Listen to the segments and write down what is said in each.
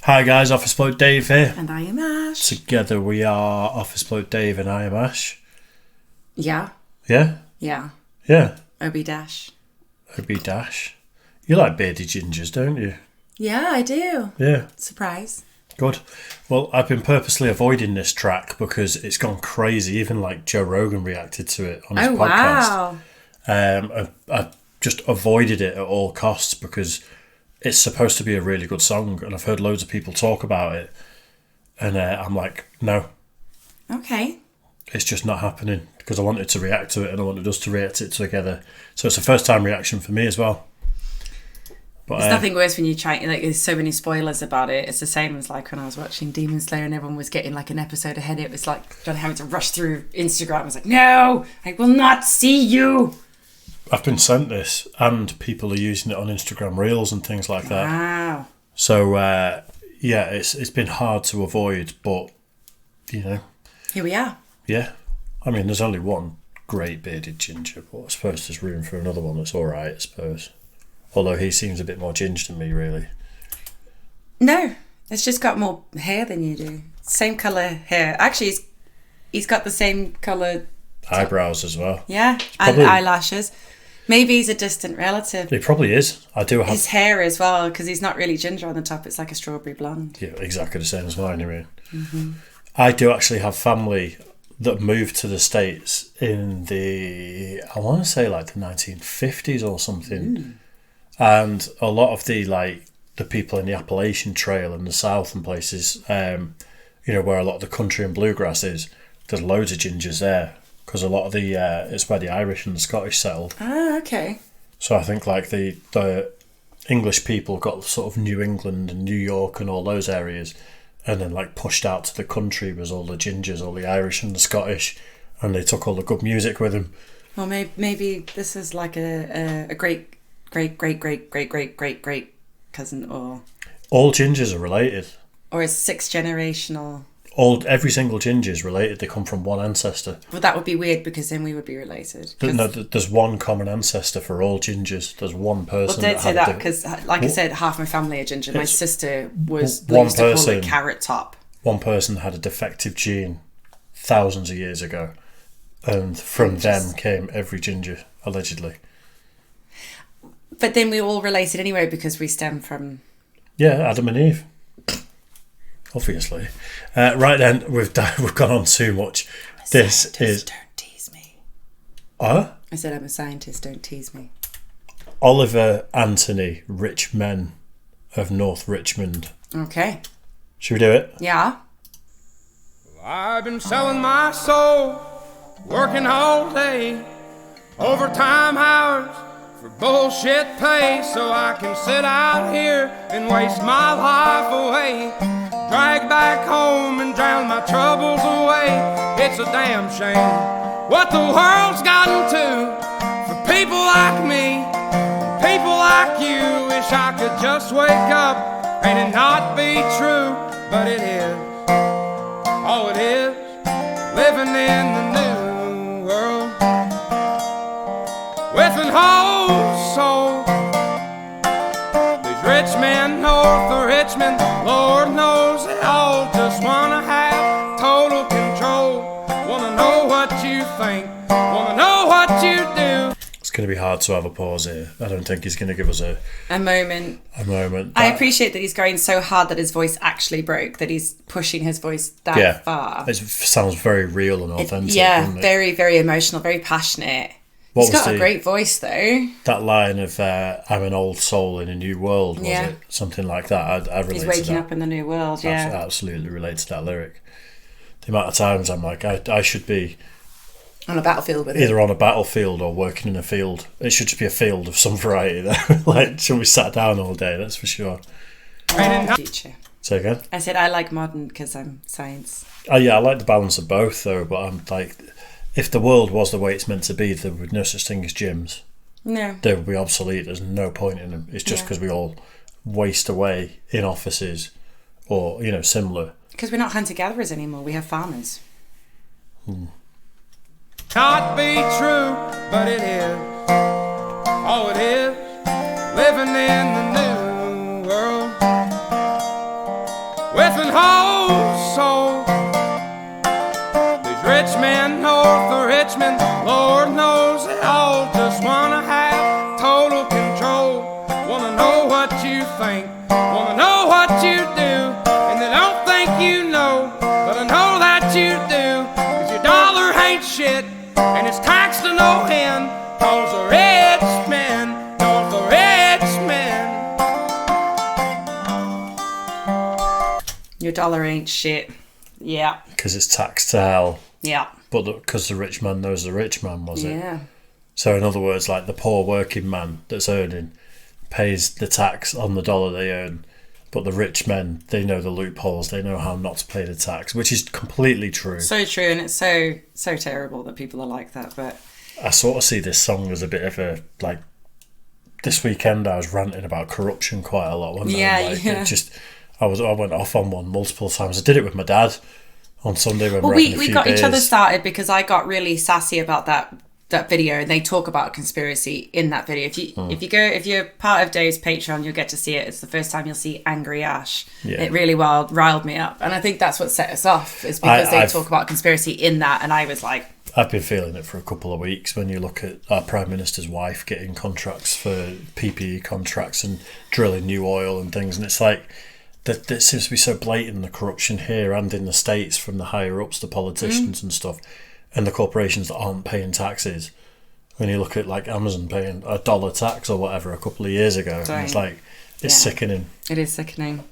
Hi guys, Office Bloke Dave here. And I am Ash. Together we are Office Bloke Dave and I am Ash. Yeah. Yeah? Yeah. Yeah. Obi Dash. Obi Dash. You like beardy gingers, don't you? Yeah, I do. Yeah. Surprise. Good. Well, I've been purposely avoiding this track because it's gone crazy. Even like Joe Rogan reacted to it on his podcast. Wow. I just avoided it at all costs because it's supposed to be a really good song and I've heard loads of people talk about it. And I'm like, no. Okay. It's just not happening because I wanted to react to it and I wanted us to react to it together. So it's a first time reaction for me as well. But There's nothing worse when you try, like, there's so many spoilers about it. It's the same as like when I was watching Demon Slayer and everyone was getting like an episode ahead. It was like John having to rush through Instagram. I was like, no, I will not see you. I've been sent this and people are using it on Instagram Reels and things like that. Wow. So, yeah, it's been hard to avoid, but, you know. Here we are. Yeah. I mean, there's only one great bearded ginger, but I suppose there's room for another one that's all right, I suppose. Although he seems a bit more ginger than me, really. No, it's just got more hair than you do. Same colour hair. Actually, he's got the same colour eyebrows as well. Yeah, and eyelashes. Maybe he's a distant relative. He probably is. I do have his hair as well, because he's not really ginger on the top. It's like a strawberry blonde. Yeah, exactly the same as mine. I mean, mm-hmm. I do actually have family that moved to the States in the, I want to say like the 1950s or something. And a lot of the people in the Appalachian Trail in the South and places, you know, where a lot of the country and bluegrass is, there's loads of gingers there. Because a lot of the, it's where the Irish and the Scottish settled. Ah, okay. So I think like the English people got sort of New England and New York and all those areas, and then like pushed out to the country was all the gingers, all the Irish and the Scottish, and they took all the good music with them. Well, maybe this is like a great cousin, or all gingers are related, or a 6th generational. Every single ginger is related. They come from one ancestor. Well, that would be weird because then we would be related. No, there's one common ancestor for all gingers. There's one person. Well, don't say that because, like I said, half my family are ginger. My sister was they used to call it Carrot Top. One person had a defective gene thousands of years ago, and from them came every ginger, allegedly. But then we're all related anyway because we stem from. Yeah, Adam and Eve. Obviously. Right then, we've gone on too much. This is. Don't tease me. I said I'm a scientist. Don't tease me. Oliver Anthony, Rich Men of North Richmond. Okay. Should we do it? Yeah. I've been selling my soul, working all day, overtime hours for bullshit pay, so I can sit out here and waste my life away. Drag back home and drown my troubles away. It's a damn shame what the world's gotten to for people like me, people like you. Wish I could just wake up and it not be true, but it is. Oh, it is living in the new world with an whole soul. These rich men north of Richmond, Lord knows they all just wanna have total control. Wanna know what you think, wanna know what you do. It's going to be hard to have a pause here. I don't think he's going to give us a moment. I appreciate that he's going so hard that his voice actually broke, that he's pushing his voice that far. It sounds very real and authentic. Very, very emotional, very passionate. He's got a great voice, though. That line of "I'm an old soul in a new world," was it? Something like that. I relate to that. He's waking up in the new world, I absolutely relate to that lyric. The amount of times I'm like, I should be on a battlefield with either on a battlefield or working in a field. It should just be a field of some variety, though. Like, should we sat down all day? That's for sure. Future. Say again? I said I like modern because I'm science. Oh yeah, I like the balance of both, though. But I'm like, if the world was the way it's meant to be, there would be no such thing as gyms. No. They would be obsolete. There's no point in them. It's just because we all waste away in offices or, you know, similar. Because we're not hunter-gatherers anymore. We have farmers. Not be true, but it is. Oh, it is living in the new world no end, 'cause the rich men know the rich men. Your dollar ain't shit. Yeah. Because it's taxed to hell. Yeah. But because the rich man knows the rich man, was it? Yeah. So in other words, like the poor working man that's earning pays the tax on the dollar they earn, but the rich men, they know the loopholes, they know how not to pay the tax, which is completely true. So true, and it's so terrible that people are like that. But I sort of see this song as a bit of a, like, this weekend I was ranting about corruption quite a lot, wasn't I? Yeah, Like, yeah. It just, I went off on one multiple times. I did it with my dad on Sunday when we got each other started because I got really sassy about that video, and they talk about conspiracy in that video. If you're part of Dave's Patreon, you'll get to see it. It's the first time you'll see Angry Ash. Yeah. It really riled me up, and I think that's what set us off, is because they talk about conspiracy in that, and I was like, I've been feeling it for a couple of weeks when you look at our Prime Minister's wife getting contracts for PPE contracts and drilling new oil and things, and it's like that seems to be so blatant, the corruption here and in the States from the higher ups, the politicians and stuff, and the corporations that aren't paying taxes. When you look at like Amazon paying $1 tax or whatever a couple of years ago, and it's like, it's sickening. It is sickening.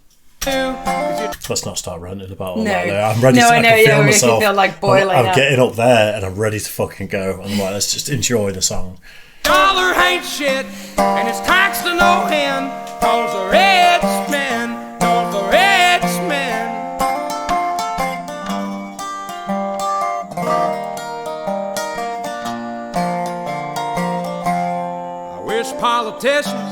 Let's not start ranting about all No. that there. I'm ready No, to I know, I can feel yeah, myself. you feel like boiling I'm up. getting up there and I'm ready to fucking go. I'm like, let's just enjoy the song. Dollar ain't shit, and it's taxed to no end, 'cause the rich men know the rich men. I wish politicians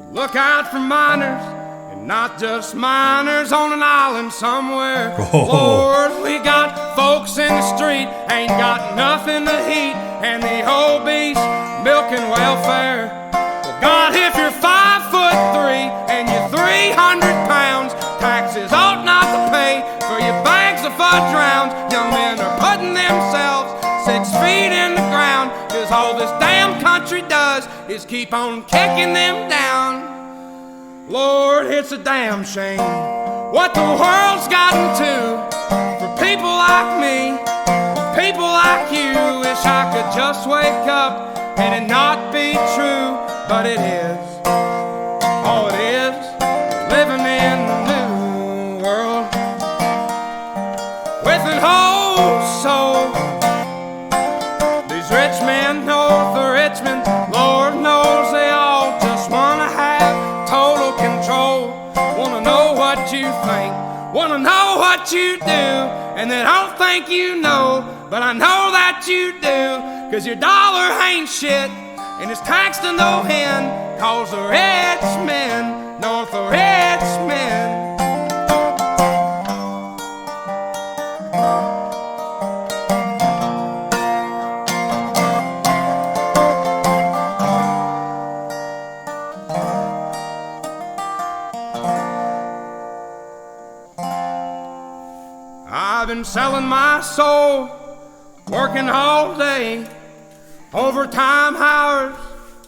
would look out for minors, and not just minors on an island somewhere. Lord, we got folks in the street, ain't got nothing to eat, and the obese milking welfare. Well, God, if you're 5'3" and you're 300 pounds, taxes ought not to pay for your bags of fudge rounds. Young men are putting themselves 6 feet in the ground, 'cause all this damn country does is keep on kicking them down. Lord, it's a damn shame what the world's gotten to for people like me, people like you. Wish I could just wake up and it not be true, but it is. Oh, it is living in the new world with an whole soul. These rich men know the rich men, Lord knows they all just wanna have total control. Wanna know what you think, wanna know what you do, and they don't think you know, but I know that you do. 'Cause your dollar ain't shit, and it's taxed to no end, 'cause the rich men know the rich men. I've been selling my soul, working all day, overtime hours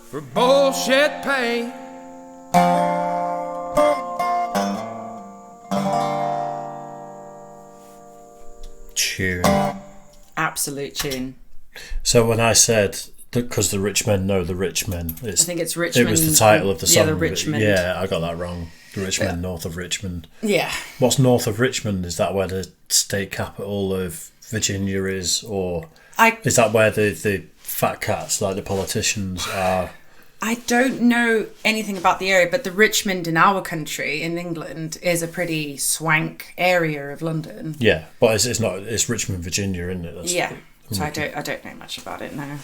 for bullshit pay. Tune. absolute tune. So when I said, because the rich men know the rich men, I think it's Richmond. it was the title of the song. Yeah, the Richmond. Yeah, I got that wrong. The Richmond, north of Richmond. Yeah. What's north of Richmond? Is that where the state capital of Virginia is? Or is that where the fat cats, like the politicians, are? I don't know anything about the area, but the Richmond in our country, in England, is a pretty swank area of London. Yeah, but it's not. It's Richmond, Virginia, isn't it? Yeah. So I don't know much about it now.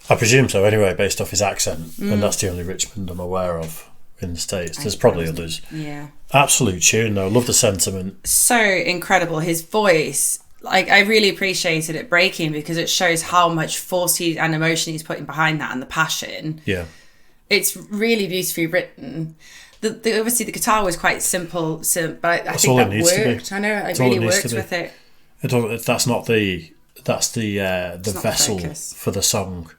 I presume so. Anyway, based off his accent, and that's the only Richmond I'm aware of in the States. There's probably others. Yeah. Absolute tune though. Love the sentiment. So incredible. His voice, like, I really appreciated it breaking because it shows how much force and emotion he's putting behind that and the passion. Yeah. It's really beautifully written. The obviously the guitar was quite simple, but I think all it that needs to be. worked. I know it That's all really it needs worked to be. with it. That's not the not the vessel focus. for the song,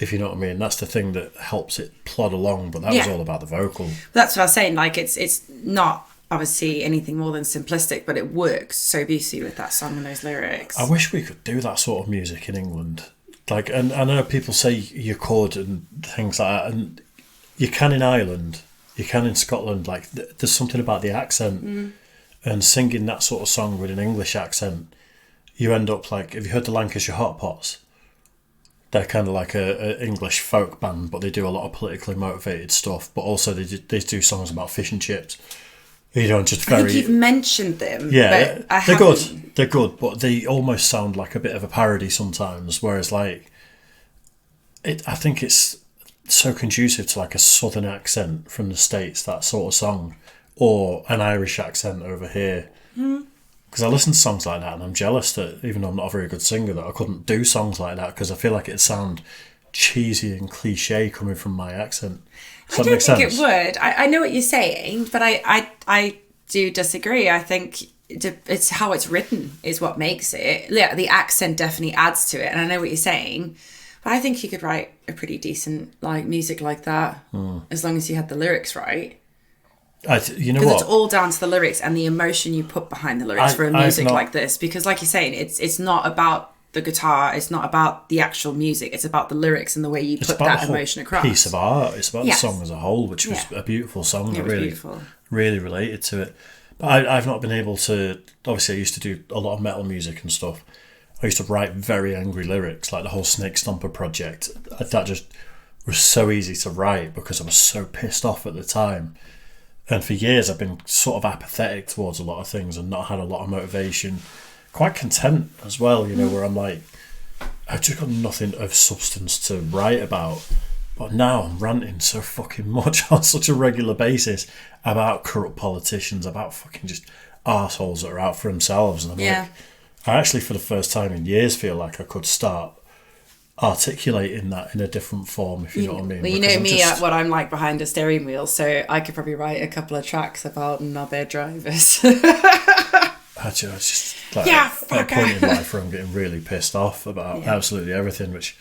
if you know what I mean. That's the thing that helps it plod along. But that was Yeah. all about the vocal. That's what I was saying. Like, it's not obviously anything more than simplistic, but it works so beautifully with that song and those lyrics. I wish we could do that sort of music in England. Like, and I know people say you could and things like that, and you can in Ireland, you can in Scotland. Like, there's something about the accent and singing that sort of song with an English accent. You end up like, have you heard the Lancashire Hot Pots? They're kind of like a English folk band, but they do a lot of politically motivated stuff. But also they do songs about fish and chips. You know, just very. I think you've mentioned them. Yeah, but they're good. They're good, but they almost sound like a bit of a parody sometimes. Whereas, like, I think it's so conducive to like a southern accent from the States, that sort of song, or an Irish accent over here. Because I listen to songs like that and I'm jealous that, even though I'm not a very good singer, that I couldn't do songs like that, because I feel like it'd sound cheesy and cliche coming from my accent. Does that make sense? I don't think it would. I know what you're saying, but I do disagree. I think it's how it's written is what makes it. Yeah, the accent definitely adds to it, and I know what you're saying. But I think you could write a pretty decent like music like that, as long as you had the lyrics right. You know what? Because it's all down to the lyrics and the emotion you put behind the lyrics for a music like this. Because, like you're saying, it's not about the guitar, it's not about the actual music, it's about the lyrics and the way you put that emotion across. Piece of art. It's about the song as a whole, which was a beautiful song. I really related to it. But I've not been able to. Obviously, I used to do a lot of metal music and stuff. I used to write very angry lyrics, like the whole Snake Stomper project. That just was so easy to write because I was so pissed off at the time. And for years, I've been sort of apathetic towards a lot of things and not had a lot of motivation. Quite content as well, you know, where I'm like, I've just got nothing of substance to write about. But now I'm ranting so fucking much on such a regular basis about corrupt politicians, about fucking just arseholes that are out for themselves. And I'm like, I actually, for the first time in years, feel like I could start articulating that in a different form, if you know what I mean. Well, you know me, what I'm like behind a steering wheel, so I could probably write a couple of tracks about knobhead drivers. I just like at a point in life where I'm getting really pissed off about absolutely everything, which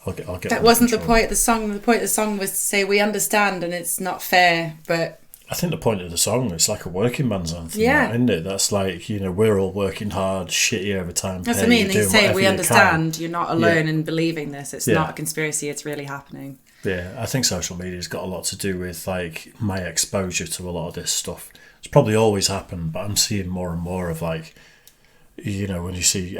I'll get. That wasn't the point of the song. The point of the song was to say we understand and it's not fair, but I think the point of the song, it's like a working man's anthem, isn't it? That's like, you know, we're all working hard, shitty overtime. That's what I mean. They say we understand. You're not alone in believing this. It's not a conspiracy. It's really happening. Yeah, I think social media's got a lot to do with like my exposure to a lot of this stuff. It's probably always happened, but I'm seeing more and more of like, you know, when you see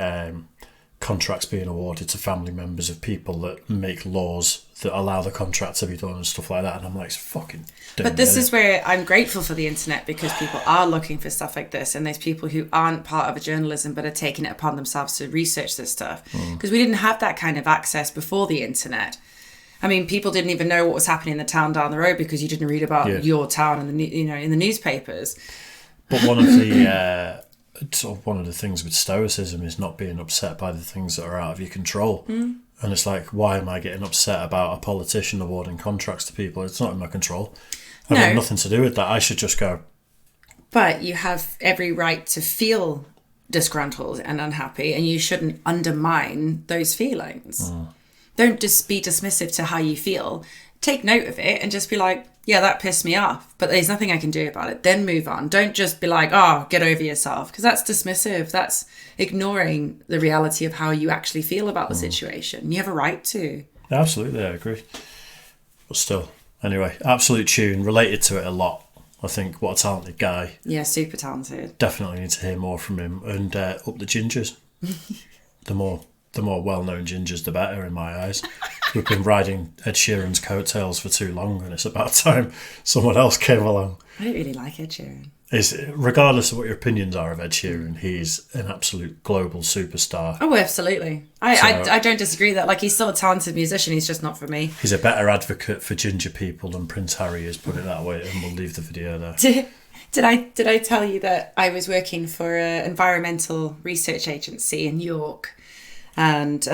contracts being awarded to family members of people that make laws that allow the contract to be done and stuff like that, and I'm like, it's fucking dumb. But this is where I'm grateful for the internet, because people are looking for stuff like this, and there's people who aren't part of a journalism but are taking it upon themselves to research this stuff, because we didn't have that kind of access before the internet. I mean, people didn't even know what was happening in the town down the road because you didn't read about your town in the in the newspapers. But one of the one of the things with stoicism is not being upset by the things that are out of your control. And it's like, why am I getting upset about a politician awarding contracts to people? It's not in my control. I've got nothing to do with that. I should just go. But you have every right to feel disgruntled and unhappy, and you shouldn't undermine those feelings. Don't just be dismissive to how you feel. Take note of it and just be like, yeah, that pissed me off, but there's nothing I can do about it. Then move on. Don't just be like, oh, get over yourself, because that's dismissive. That's ignoring the reality of how you actually feel about the situation. You have a right to. Absolutely, I agree. But still, anyway, absolute tune, related to it a lot. I think what a talented guy. Yeah, super talented. Definitely need to hear more from him, and up the gingers. The more well-known gingers, the better in my eyes. We've been riding Ed Sheeran's coattails for too long, and it's about time someone else came along. I don't really like Ed Sheeran. Regardless of what your opinions are of Ed Sheeran, he's an absolute global superstar. Oh, absolutely. I don't disagree that. Like, he's still a talented musician, he's just not for me. He's a better advocate for ginger people than Prince Harry is, put it that way, and we'll leave the video there. Did I tell you that I was working for an environmental research agency in York? And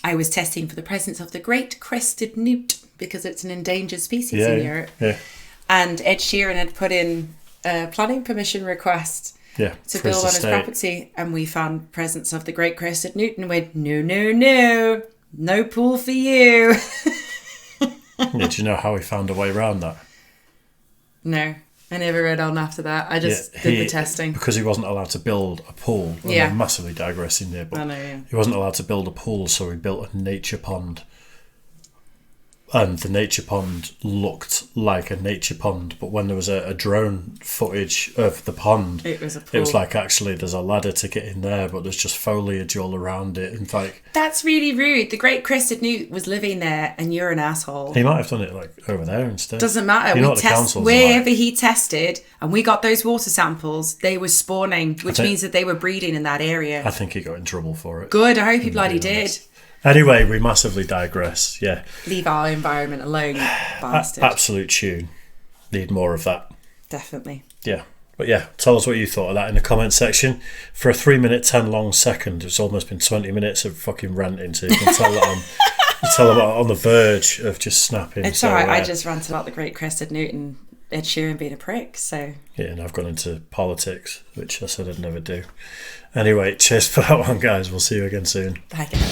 I was testing for the presence of the great crested newt, because it's an endangered species in Europe. Yeah. And Ed Sheeran had put in a planning permission request to build on his property, and we found presence of the great crested newt and went, no pool for you. Do you know how we found a way around that? No. I never read on after that. I just did the testing. Because he wasn't allowed to build a pool. Yeah. I'm massively digressing there, but I know, yeah. he wasn't allowed to build a pool, so he built a nature pond. And the nature pond looked like a nature pond, but when there was a drone footage of the pond, it was a pool. It was like, actually, there's a ladder to get in there, but there's just foliage all around it. And like, that's really rude. The great crested newt was living there, and you're an asshole. he might have done it like over there instead. Doesn't matter. You know We what the test council's wherever like. he tested, and we got those water samples. They were spawning, which means that they were breeding in that area. I think he got in trouble for it. Good. I hope he bloody did. Anyway, we massively digress. Yeah. Leave our environment alone, you bastard. Absolute tune. Need more of that. Definitely. Yeah. But yeah, tell us what you thought of that in the comment section. For a 3-minute 10 long second, it's almost been 20 minutes of fucking ranting, so you can tell that I'm on the verge of just snapping. It's alright, I just ranted about the great crested newt and Ed Sheeran being a prick, so... Yeah, and I've gone into politics, which I said I'd never do. Anyway, cheers for that one, guys. We'll see you again soon. Bye, guys.